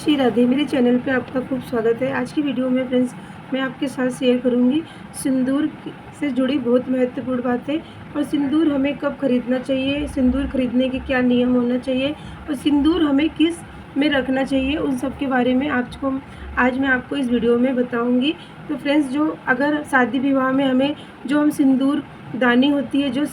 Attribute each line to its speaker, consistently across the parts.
Speaker 1: श्री राधे। मेरे चैनल पे आपका खूब स्वागत है। आज की वीडियो में फ्रेंड्स मैं आपके साथ शेयर करूंगी सिंदूर से जुड़ी बहुत महत्वपूर्ण बातें और सिंदूर हमें कब खरीदना चाहिए, सिंदूर खरीदने के क्या नियम होना चाहिए और सिंदूर हमें किस में रखना चाहिए, उन सब के बारे में आज मैं आपको इस वीडियो में बताऊंगी। तो फ्रेंड्स, जो अगर शादी विवाह में हमें जो हम सिंदूर दानी होती है, जो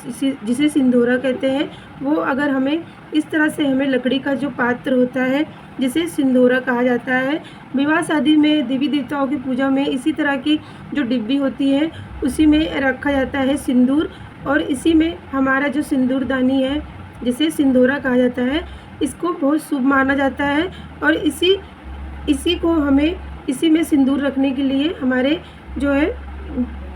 Speaker 1: जिसे सिंदूरा कहते हैं, वो अगर हमें इस तरह से हमें लकड़ी का जो पात्र होता है जिसे सिंदूरा कहा जाता है, विवाह शादी में देवी देवताओं की पूजा में इसी तरह की जो डिब्बी होती है उसी में रखा जाता है सिंदूर। और इसी में हमारा जो सिंदूर दानी है जिसे सिंदूरा कहा जाता है, इसको बहुत शुभ माना जाता है। और इसी को हमें इसी में सिंदूर रखने के लिए हमारे जो है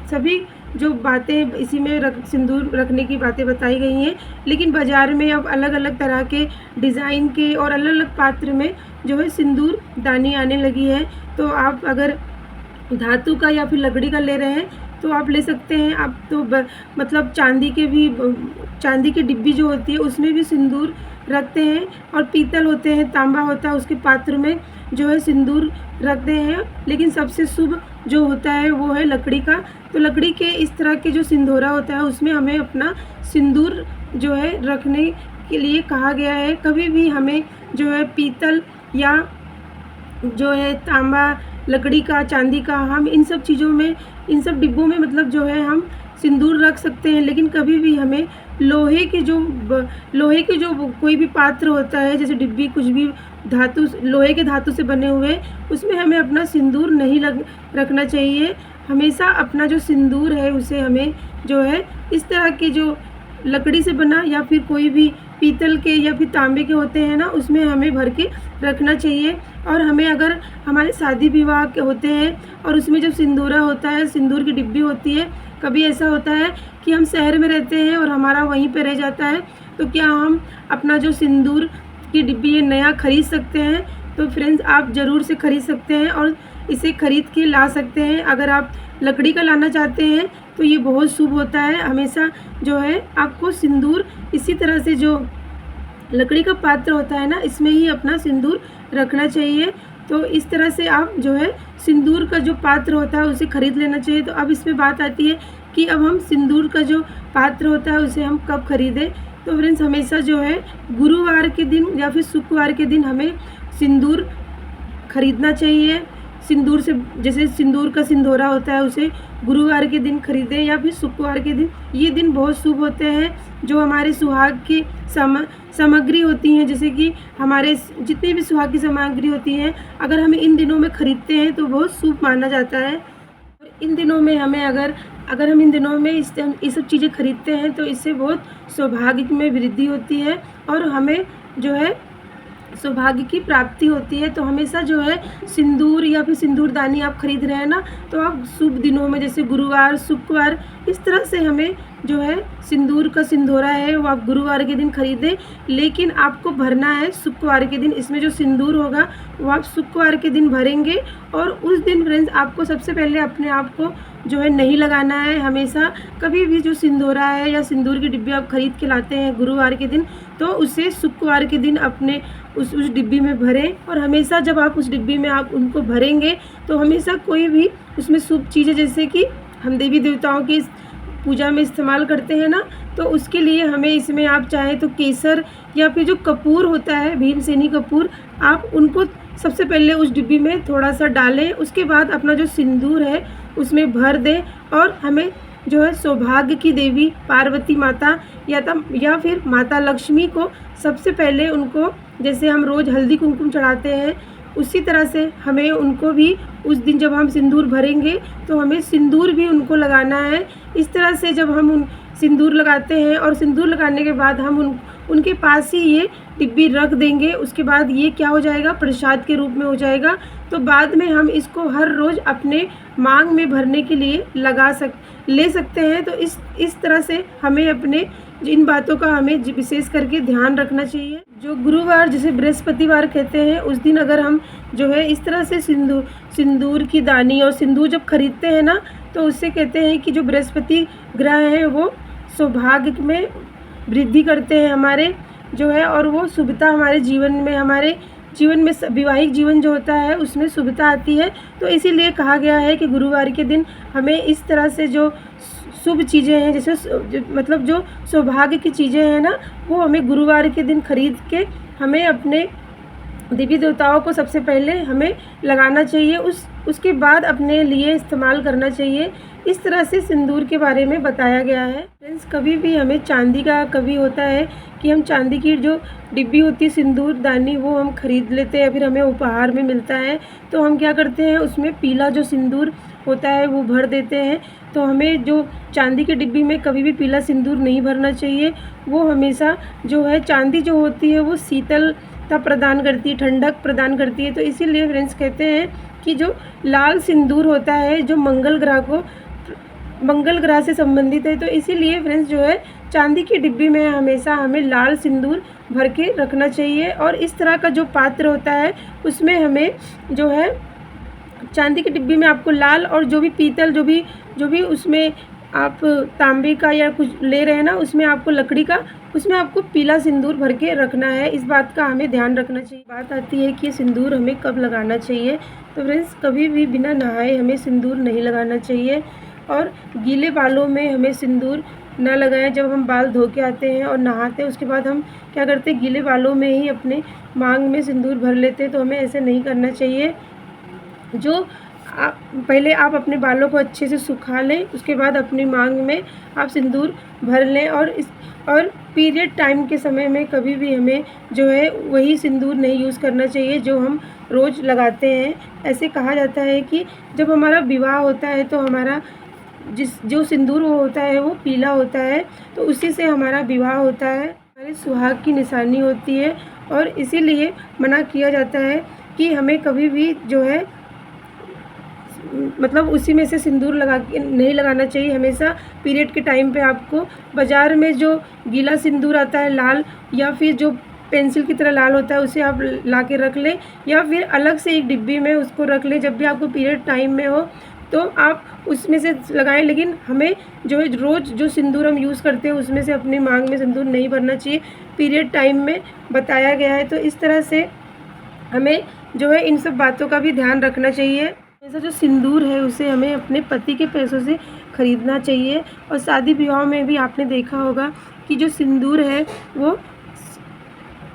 Speaker 1: सभी जो बातें इसी में सिंदूर रखने की बातें बताई गई हैं। लेकिन बाज़ार में अब अलग अलग तरह के डिज़ाइन के और अलग अलग पात्र में जो है सिंदूर दानी आने लगी है। तो आप अगर धातु का या फिर लकड़ी का ले रहे हैं तो आप ले सकते हैं। आप तो मतलब चांदी की डिब्बी जो होती है उसमें भी सिंदूर रखते हैं, और पीतल होते हैं, तांबा होता है, उसके पात्र में जो है सिंदूर रखते हैं। लेकिन सबसे शुभ जो होता है वो है लकड़ी का। तो लकड़ी के इस तरह के जो सिंदूरा होता है उसमें हमें अपना सिंदूर जो है रखने के लिए कहा गया है। कभी भी हमें जो है पीतल या जो है तांबा, लकड़ी का, चांदी का, हम इन सब चीज़ों में, इन सब डिब्बों में मतलब जो है हम सिंदूर रख सकते हैं। लेकिन कभी भी हमें लोहे के जो कोई भी पात्र होता है, जैसे डिब्बी, कुछ भी लोहे के धातु से बने हुए, उसमें हमें अपना सिंदूर नहीं रखना चाहिए। हमेशा अपना जो सिंदूर है उसे हमें जो है इस तरह के जो लकड़ी से बना या फिर कोई भी पीतल के या फिर तांबे के होते हैं ना, उसमें हमें भर के रखना चाहिए। और हमें अगर हमारे शादी विवाह के होते हैं और उसमें जब सिंदूरा होता है, सिंदूर की डिब्बी होती है, कभी ऐसा होता है कि हम शहर में रहते हैं और हमारा वहीं पे रह जाता है, तो क्या हम अपना जो सिंदूर की डिब्बी नया खरीद सकते हैं? तो फ्रेंड्स, आप ज़रूर से खरीद सकते हैं और इसे खरीद के ला सकते हैं। अगर आप लकड़ी का लाना चाहते हैं तो ये बहुत शुभ होता है। हमेशा जो है आपको सिंदूर इसी तरह से जो लकड़ी का पात्र होता है ना, इसमें ही अपना सिंदूर रखना चाहिए। तो इस तरह से आप जो है सिंदूर का जो पात्र होता है उसे खरीद लेना चाहिए। तो अब इसमें बात आती है कि अब हम सिंदूर का जो पात्र होता है उसे हम कब खरीदें। तो फ्रेंड्स, हमेशा जो है गुरुवार के दिन या फिर शुक्रवार के दिन हमें सिंदूर खरीदना चाहिए। सिंदूर से, जैसे सिंदूर का सिंदूरा होता है, उसे गुरुवार के दिन खरीदें या फिर शुक्रवार के दिन। ये दिन बहुत शुभ होते हैं। जो हमारे सुहाग की सामग्री होती हैं, जैसे कि हमारे जितनी भी सुहाग की सामग्री होती हैं, अगर हम इन दिनों में खरीदते हैं तो बहुत शुभ माना जाता है। और इन दिनों में हमें अगर हम इन दिनों में ये सब चीज़ें खरीदते हैं तो इससे बहुत सौभाग्य में वृद्धि होती है और हमें जो है सौभाग्य की प्राप्ति होती है। तो हमेशा जो है सिंदूर या फिर सिंदूरदानी आप खरीद रहे हैं ना, तो आप शुभ दिनों में जैसे गुरुवार, शुक्रवार, इस तरह से हमें जो है सिंदूर का सिंदूरा है वो आप गुरुवार के दिन खरीदें। लेकिन आपको भरना है शुक्रवार के दिन। इसमें जो सिंदूर होगा वो आप शुक्रवार के दिन भरेंगे। और उस दिन फ्रेंड्स, आपको सबसे पहले अपने आप को जो है नहीं लगाना है। हमेशा कभी भी जो सिंदूरा है या सिंदूर की डिब्बी आप खरीद के लाते हैं गुरुवार के दिन, तो उसे शुक्रवार के दिन अपने उस डिब्बी में भरें। और हमेशा जब आप उस डिब्बी में आप उनको भरेंगे तो हमेशा कोई भी उसमें शुभ चीज़ें, जैसे कि हम देवी देवताओं की पूजा में इस्तेमाल करते हैं ना, तो उसके लिए हमें इसमें आप चाहें तो केसर या फिर जो कपूर होता है, भीमसेनी कपूर, आप उनको सबसे पहले उस डिब्बी में थोड़ा सा डालें। उसके बाद अपना जो सिंदूर है उसमें भर दें। और हमें जो है सौभाग्य की देवी पार्वती माता या फिर माता लक्ष्मी को सबसे पहले उनको, जैसे हम रोज़ हल्दी कुमकुम चढ़ाते हैं, उसी तरह से हमें उनको भी उस दिन जब हम सिंदूर भरेंगे तो हमें सिंदूर भी उनको लगाना है। इस तरह से जब हम उन सिंदूर लगाते हैं और सिंदूर लगाने के बाद हम उनके पास ही ये डिब्बी रख देंगे, उसके बाद ये क्या हो जाएगा, प्रसाद के रूप में हो जाएगा। तो बाद में हम इसको हर रोज़ अपने मांग में भरने के लिए ले सकते हैं। तो इस तरह से हमें अपने इन बातों का हमें विशेष करके ध्यान रखना चाहिए। जो गुरुवार, जिसे बृहस्पतिवार कहते हैं, उस दिन अगर हम जो है इस तरह से सिंदूर की दानी और सिंदूर जब खरीदते हैं ना, तो उससे कहते हैं कि जो बृहस्पति ग्रह है वो सौभाग्य में वृद्धि करते हैं हमारे जो है, और वो शुभता हमारे जीवन में, हमारे जीवन में वैवाहिक जीवन जो होता है उसमें शुभता आती है। तो इसीलिए कहा गया है कि गुरुवार के दिन हमें इस तरह से जो शुभ चीज़ें हैं, जैसे मतलब जो सौभाग्य की चीज़ें हैं ना, वो हमें गुरुवार के दिन खरीद के हमें अपने देवी देवताओं को सबसे पहले हमें लगाना चाहिए, उसके बाद अपने लिए इस्तेमाल करना चाहिए। इस तरह से सिंदूर के बारे में बताया गया है। फ्रेंड्स, कभी भी हमें चांदी का कभी होता है कि हम चांदी की जो डिब्बी होती है सिंदूर दानी, वो हम खरीद लेते हैं, फिर हमें उपहार में मिलता है, तो हम क्या करते हैं उसमें पीला जो सिंदूर होता है वो भर देते हैं। तो हमें जो चांदी की डिब्बी में कभी भी पीला सिंदूर नहीं भरना चाहिए। वो हमेशा जो है चांदी जो होती है वो शीतलता प्रदान करती है, ठंडक प्रदान करती है। तो इसीलिए फ्रेंड्स कहते हैं कि जो लाल सिंदूर होता है जो मंगल ग्रह से संबंधित है, तो इसीलिए फ्रेंड्स जो है चांदी की डिब्बी में हमेशा हमें लाल सिंदूर भर के रखना चाहिए। और इस तरह का जो पात्र होता है उसमें हमें जो है चांदी की डिब्बी में आपको लाल, और जो भी पीतल जो भी उसमें आप तांबे का या कुछ ले रहे हैं ना, उसमें आपको लकड़ी का, उसमें आपको पीला सिंदूर भर के रखना है। इस बात का हमें ध्यान रखना चाहिए। बात आती है कि सिंदूर हमें कब लगाना चाहिए। तो फ्रेंड्स, कभी भी बिना नहाए हमें सिंदूर नहीं लगाना चाहिए, और गीले बालों में हमें सिंदूर ना लगाएं। जब हम बाल धो के आते हैं और नहाते हैं, उसके बाद हम क्या करते हैं, गीले बालों में ही अपने मांग में सिंदूर भर लेते हैं। तो हमें ऐसे नहीं करना चाहिए। पहले आप अपने बालों को अच्छे से सुखा लें, उसके बाद अपनी मांग में आप सिंदूर भर लें। और पीरियड टाइम के समय में कभी भी हमें जो है वही सिंदूर नहीं यूज़ करना चाहिए जो हम रोज़ लगाते हैं। ऐसे कहा जाता है कि जब हमारा विवाह होता है तो हमारा जो सिंदूर वो होता है वो पीला होता है, तो उसी से हमारा विवाह होता है, हमारे सुहाग की निशानी होती है। और इसीलिए मना किया जाता है कि हमें कभी भी जो है मतलब उसी में से सिंदूर लगा के नहीं लगाना चाहिए। हमेशा पीरियड के टाइम पे आपको बाज़ार में जो गीला सिंदूर आता है लाल, या फिर जो पेंसिल की तरह लाल होता है, उसे आप ला के रख लें, या फिर अलग से एक डिब्बी में उसको रख लें। जब भी आपको पीरियड टाइम में हो तो आप उसमें से लगाएं। लेकिन हमें जो है रोज़ जो सिंदूर हम यूज़ करते हैं उसमें से अपनी मांग में सिंदूर नहीं भरना चाहिए, पीरियड टाइम में बताया गया है। तो इस तरह से हमें जो है इन सब बातों का भी ध्यान रखना चाहिए। ऐसा जो सिंदूर है उसे हमें अपने पति के पैसों से ख़रीदना चाहिए। और शादी विवाह में भी आपने देखा होगा कि जो सिंदूर है वो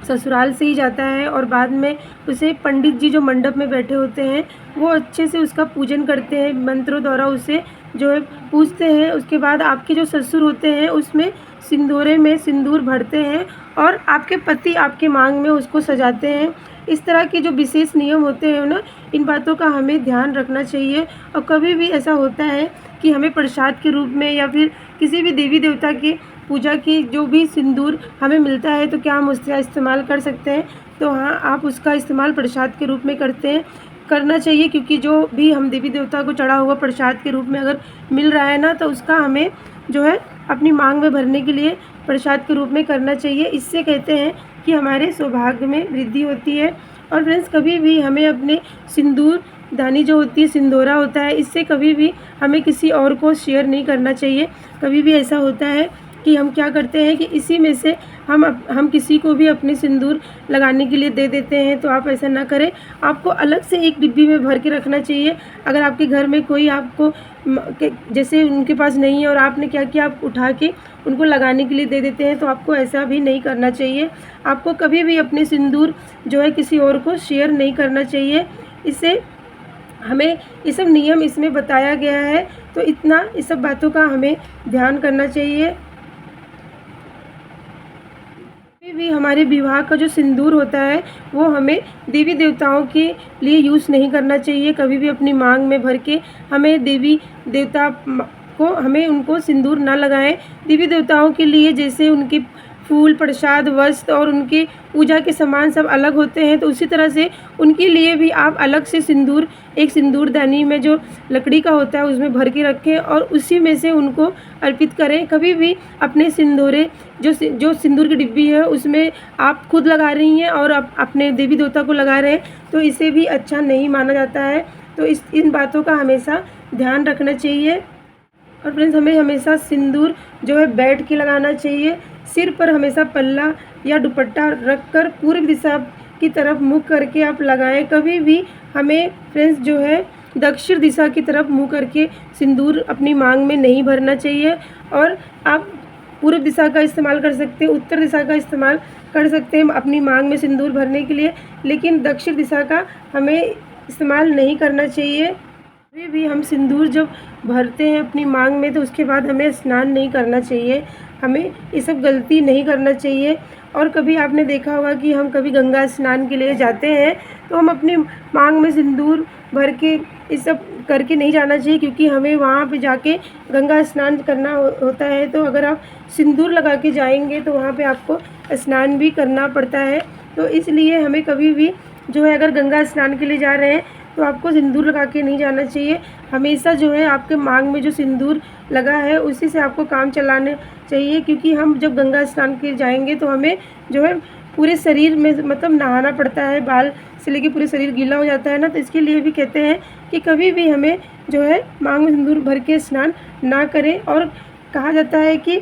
Speaker 1: ससुराल से ही जाता है, और बाद में उसे पंडित जी जो मंडप में बैठे होते हैं वो अच्छे से उसका पूजन करते हैं, मंत्रों द्वारा उसे जो है पूजते हैं। उसके बाद आपके जो ससुर होते हैं उसमें सिंदूरे में सिंदूर भरते हैं, और आपके पति आपके मांग में उसको सजाते हैं। इस तरह के जो विशेष नियम होते हैं ना, इन बातों का हमें ध्यान रखना चाहिए। और कभी भी ऐसा होता है कि हमें प्रसाद के रूप में या फिर किसी भी देवी देवता की पूजा की जो भी सिंदूर हमें मिलता है, तो क्या हम उसका इस्तेमाल कर सकते हैं? तो हाँ, आप उसका इस्तेमाल प्रसाद के रूप में करना चाहिए, क्योंकि जो भी हम देवी देवता को चढ़ा हुआ प्रसाद के रूप में अगर मिल रहा है ना, तो उसका हमें जो है अपनी मांग में भरने के लिए प्रसाद के रूप में करना चाहिए। इससे कहते हैं कि हमारे सौभाग्य में वृद्धि होती है। और फ्रेंड्स, कभी भी हमें अपने सिंदूर दानी जो होती है, सिंदूरा होता है, इससे कभी भी हमें किसी और को शेयर नहीं करना चाहिए। कभी भी ऐसा होता है कि हम क्या करते हैं कि इसी में से हम किसी को भी अपने सिंदूर लगाने के लिए दे देते हैं। तो आप ऐसा ना करें, आपको अलग से एक डिब्बी में भर के रखना चाहिए। अगर आपके घर में कोई आपको जैसे उनके पास नहीं है और आपने क्या किया, आप उठा के उनको लगाने के लिए दे देते हैं, तो आपको ऐसा भी नहीं करना चाहिए। आपको कभी भी अपने सिंदूर जो है किसी और को शेयर नहीं करना चाहिए। इससे हमें ये सब नियम इसमें बताया गया है, तो इस सब बातों का हमें ध्यान करना चाहिए। भी हमारे विवाह का जो सिंदूर होता है वो हमें देवी देवताओं के लिए यूज़ नहीं करना चाहिए। कभी भी अपनी मांग में भर के हमें देवी देवता को हमें उनको सिंदूर ना लगाएं। देवी देवताओं के लिए जैसे उनके फूल, प्रसाद, वस्त्र और उनकी पूजा के सामान सब अलग होते हैं, तो उसी तरह से उनके लिए भी आप अलग से सिंदूर एक सिंदूरदानी में जो लकड़ी का होता है उसमें भर के रखें और उसी में से उनको अर्पित करें। कभी भी अपने सिंदूरे जो सिंदूर की डिब्बी है उसमें आप खुद लगा रही हैं और अपने देवी देवता को लगा रहे हैं, तो इसे भी अच्छा नहीं माना जाता है। तो इन बातों का हमेशा ध्यान रखना चाहिए। और फ्रेंड्स, हमें हमेशा सिंदूर जो है बैठ के लगाना चाहिए। सिर पर हमेशा पल्ला या दुपट्टा रखकर पूर्व दिशा की तरफ मुँह करके आप लगाएं। कभी भी हमें फ्रेंड्स जो है दक्षिण दिशा की तरफ मुँह करके सिंदूर अपनी मांग में नहीं भरना चाहिए। और आप पूर्व दिशा का इस्तेमाल कर सकते हैं, उत्तर दिशा का इस्तेमाल कर सकते हैं अपनी मांग में सिंदूर भरने के लिए, लेकिन दक्षिण दिशा का हमें इस्तेमाल नहीं करना चाहिए। कभी भी हम सिंदूर जब भरते हैं अपनी मांग में तो उसके बाद हमें स्नान नहीं करना चाहिए, हमें ये सब गलती नहीं करना चाहिए। और कभी आपने देखा होगा कि हम कभी गंगा स्नान के लिए जाते हैं तो हम अपनी मांग में सिंदूर भर के ये सब करके नहीं जाना चाहिए, क्योंकि हमें वहाँ पे जाके गंगा स्नान करना होता है। तो अगर आप सिंदूर लगा के जाएंगे तो वहाँ पे आपको स्नान भी करना पड़ता है। तो इसलिए हमें कभी भी जो है अगर गंगा स्नान के लिए जा रहे हैं तो आपको सिंदूर लगा के नहीं जाना चाहिए। हमेशा जो है आपके मांग में जो सिंदूर लगा है उसी से आपको काम चलाने चाहिए, क्योंकि हम जब गंगा स्नान के जाएंगे तो हमें जो है पूरे शरीर में मतलब नहाना पड़ता है, बाल से लेके पूरे शरीर गीला हो जाता है ना। तो इसके लिए भी कहते हैं कि कभी भी हमें जो है मांग में सिंदूर भर के स्नान ना करें। और कहा जाता है कि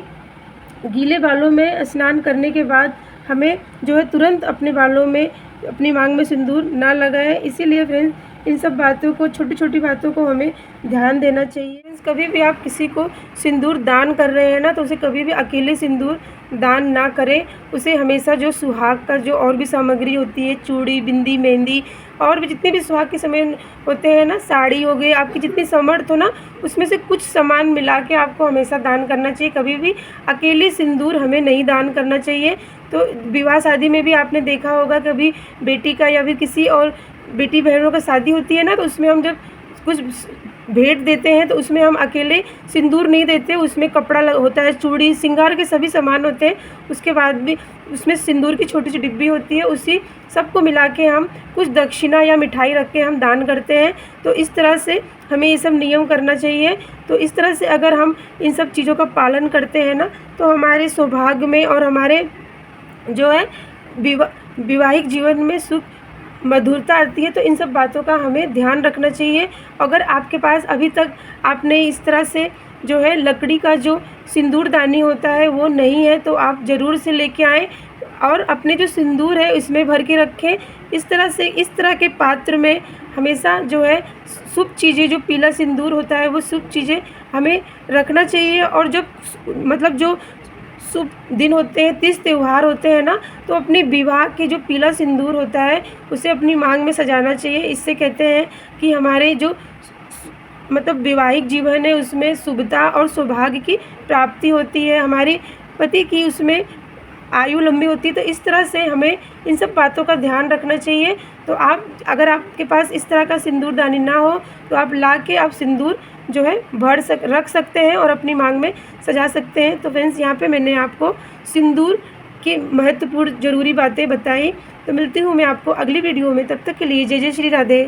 Speaker 1: गीले बालों में स्नान करने के बाद हमें जो है तुरंत अपने बालों में अपनी मांग में सिंदूर ना लगाएं। इसीलिए फ्रेंड्स इन सब बातों को, छोटी छोटी बातों को हमें ध्यान देना चाहिए। कभी भी आप किसी को सिंदूर दान कर रहे हैं ना तो उसे कभी भी अकेले सिंदूर दान ना करें। उसे हमेशा जो सुहाग का जो और भी सामग्री होती है, चूड़ी, बिंदी, मेहंदी और भी जितने भी सुहाग के समय होते हैं ना, साड़ी हो गई, आपकी जितनी समर्थ हो ना उसमें से कुछ सामान मिला के आपको हमेशा दान करना चाहिए। कभी भी अकेले सिंदूर हमें नहीं दान करना चाहिए। तो विवाह शादी में भी आपने देखा होगा, कभी बेटी का या फिर किसी और बेटी बहनों का शादी होती है ना तो उसमें हम जब कुछ भेंट देते हैं तो उसमें हम अकेले सिंदूर नहीं देते, उसमें कपड़ा होता है, चूड़ी, श्रृंगार के सभी सामान होते हैं, उसके बाद भी उसमें सिंदूर की छोटी सी डिब्बी होती है, उसी सबको मिला के हम कुछ दक्षिणा या मिठाई रख के हम दान करते हैं। तो इस तरह से हमें ये सब नियम करना चाहिए। तो इस तरह से अगर हम इन सब चीज़ों का पालन करते हैं ना तो हमारे सौभाग्य में और हमारे जो है विवाहिक जीवन में सुख मधुरता आती है। तो इन सब बातों का हमें ध्यान रखना चाहिए। अगर आपके पास अभी तक आपने इस तरह से जो है लकड़ी का जो सिंदूरदानी होता है वो नहीं है तो आप ज़रूर से लेके आएँ और अपने जो सिंदूर है इसमें भर के रखें। इस तरह से इस तरह के पात्र में हमेशा जो है शुभ चीज़ें, जो पीला सिंदूर होता है वो शुभ चीज़ें हमें रखना चाहिए। और जब मतलब जो शुभ दिन होते हैं, तीज त्यौहार होते हैं ना तो अपने विवाह के जो पीला सिंदूर होता है उसे अपनी मांग में सजाना चाहिए। इससे कहते हैं कि हमारे जो मतलब वैवाहिक जीवन है उसमें शुभता और सौभाग्य की प्राप्ति होती है, हमारे पति की उसमें आयु लंबी होती है। तो इस तरह से हमें इन सब बातों का ध्यान रखना चाहिए। तो आप अगर आपके पास इस तरह का सिंदूरदानी ना हो तो आप ला के आप सिंदूर जो है रख सकते हैं और अपनी मांग में सजा सकते हैं। तो फ्रेंड्स यहाँ पे मैंने आपको सिंदूर की महत्वपूर्ण ज़रूरी बातें बताई। तो मिलती हूँ मैं आपको अगली वीडियो में, तब तक के लिए जय जय श्री राधे।